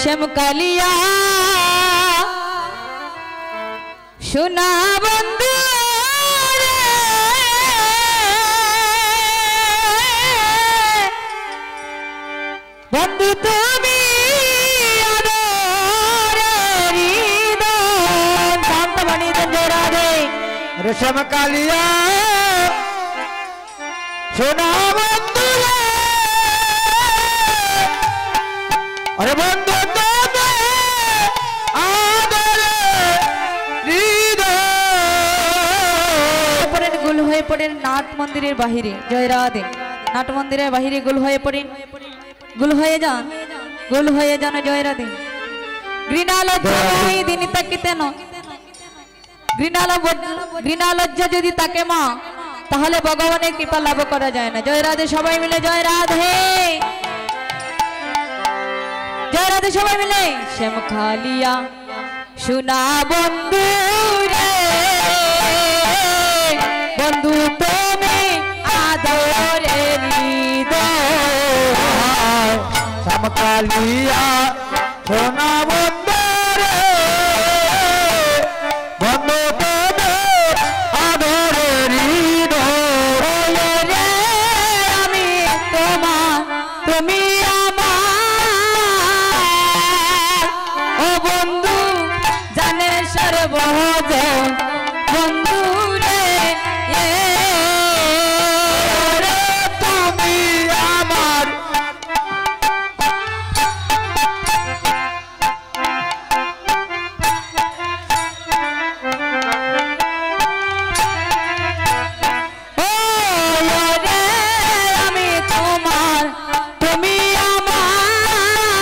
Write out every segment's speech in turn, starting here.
শ্যামকালিয়া সোনা বন্ধু বন্ধু তুমি শান্তমণি রাধে শ্যামকালিয়া সোনা বন্ধু अरे बंधु गुल हुए पड़े नाट मंदिर बाहिरे जय राधे नाट मंदिर बाहिरे गुल हुए पड़े गुल हुए जान जय राधे घृणालज्जा दिन ताकिते न घृणालज्जा यदि ताके मा ताहले भगवानेर कृपा लाभ करा जाए ना जय राधे सबाई मिले जय राधे जय राधे सबाई मिले श्यामकालिया सोना बंधु रे बंधु तुमी आदरे हृदय श्यामकालिया सोना बंधु रे बंधु तुमी आदरे हृदय रे आमी तोमार तुमी बंधु रे তুমি আমার আমি তোমার তুমি আমার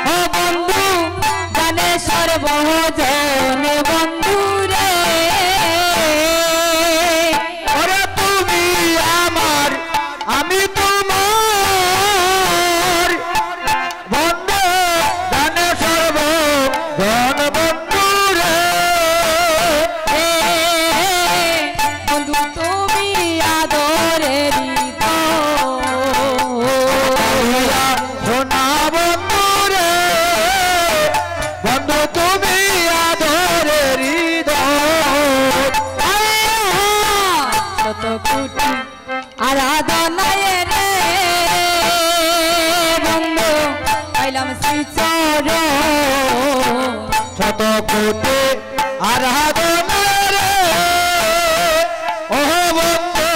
ও বন্ধু জানে সর্বজন বন্ধু রে ওরে তুমি আমার আমি তোমার বন্ধু জানে সর্বজন বন্ধু রে বন্ধু তুমি আদরের সোনা বন্ধু রে বন্ধু তুমি আদরের শত কোটি আরাধনায় রে বন্ধু পাইলাম শ্রীচরণ শত কোটি আরাধনায় রে ও বন্ধু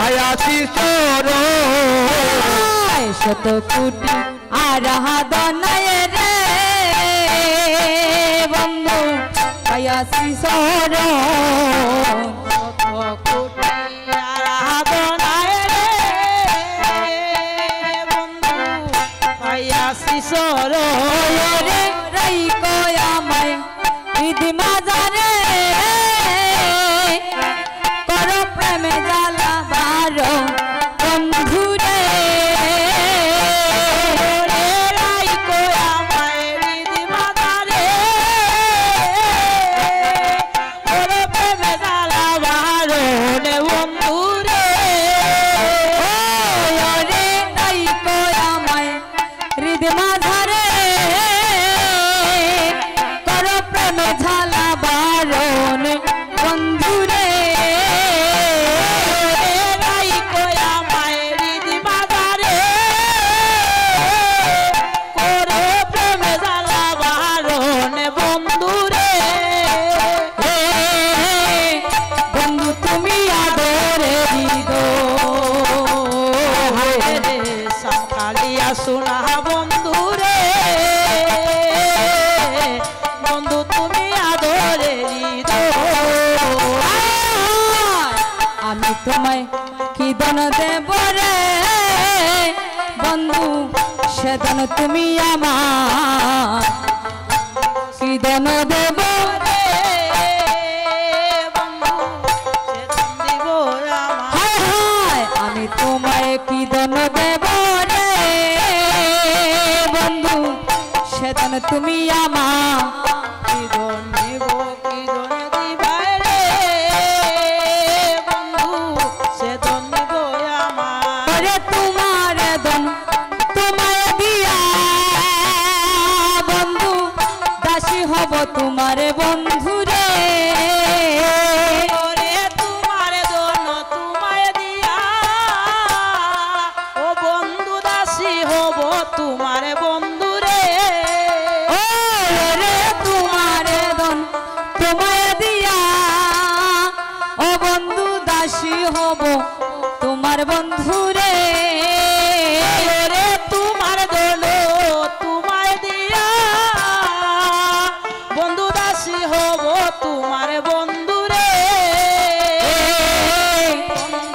আয়াসি চরণ শত কোটি আরাধনায় রে বন্ধু পাইয়াছি শরণ রে রাই কয় আমায় বিধি মাজারে কর প্রেমে জ্বালা বারো বন্ধু রে রাই কয় আমায় বিধি মাজারে কর প্রেমে জ্বালা বারো বন্ধু রে রাই কয় আমায় হৃদয় মাঝারে কর প্রেম ঝালা বারণ বন্ধু রে রাই কয় আমায় হৃদয় মাঝারে কর প্রেম ঝালা বারণ বন্ধু রে বন্ধু তুমি আদরে হৃদয় শ্যামকালিয়া সোনা বন্ধু রে বন্ধু তুমি আদরে আমি তোমায় কি দান দেব রে বন্ধু সেদান তুমি আমার কি দান দেব রে বন্ধু সেদান দিব আমি তোমায় কি দান দেব রে বন্ধু সেদান তুমি আমার কি দান দেব কি দান দিবা রে বন্ধু সেদান দিব আমার তোমার দান তোমায় দিয়া হব তোমার বন্ধু রে। ও রে তোমার ধন তোমায় দিয়া ও বন্ধু দাসী হব তোমার বন্ধু রে। রে তোমার ধন তোমায় দিয়া বন্ধু দাসী হব তোমার বন্ধু রে।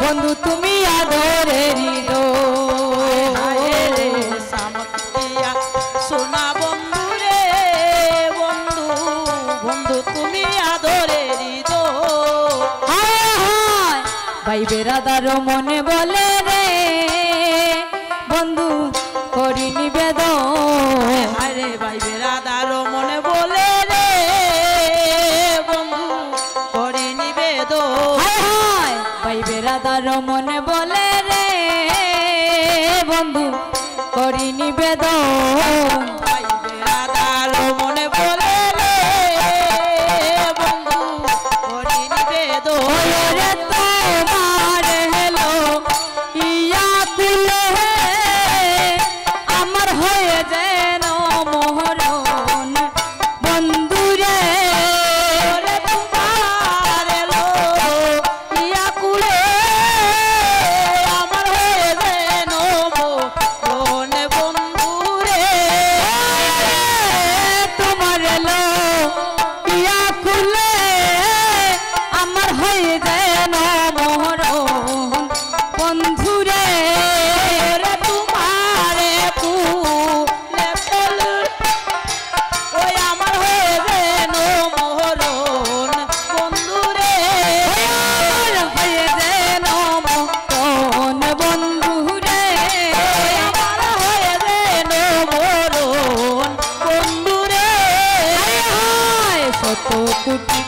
বন্ধু তুমি আদরের সামতিয়া সোনা বন্ধু রে। বন্ধু বন্ধু তুমি আদরের দো। ভাই বেরাদার মনে বলে রে বন্ধু করি নিবেদন। আরে ভাই বেরাদার মনে বলে রে বন্ধু করে নিবেদন। ভাই বেরাদার মনে বলে রে বন্ধু করি নিবেদন। ভাই বেরাদার মনে বলে রে বন্ধু করে নিবেদন। রে তোমার হেলো ইয়া কুলে আমার হয়ে যেন মোহরন বন্ধু রে। ওরে তোমার এলো ইয়া কুলে আমার হয়ে যেন মন বন্ধু রে। তোমার এলো ইয়া কুলে আমার হয়ে যেন মোহরন বন্ধু রে। ওরে তোমারে কুলে ফুল ওই আমার হয়ে যেন মোহরন বন্ধু রে। আমার হয়ে যেন মোহরন বন্ধু রে। আমার হয়ে যেন মোহরন বন্ধু রে। শত কোটি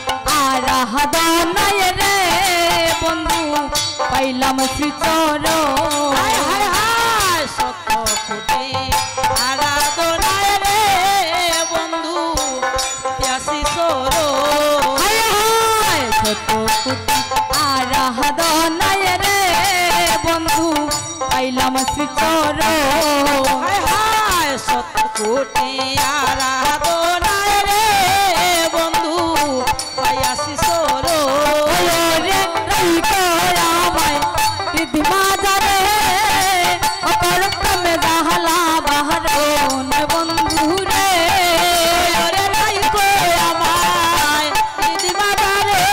আরাধনায় রে বন্ধু পাইলাম শ্রীচরণ। হায় হায় হায় শত কোটি আরাধনায় রে বন্ধু প্যাসি সরো। শত কোটি আরাধনায় রে বন্ধু পাইলাম শ্রীচরণ। হায় হায় শত কোটি আরাধনায় রে বন্ধু পাইয়াসি সরো। রে আমায় হৃদি মাজারে অপর প্রেমে দাহলা বাহরণ বন্ধু রে। ওরে রাইকো আমায় দিদিমাদারে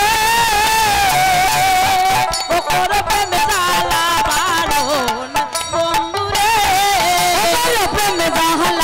ওকর প্রেমে জ্বালা বারণ বন্ধু রে। প্রেমে দাহলা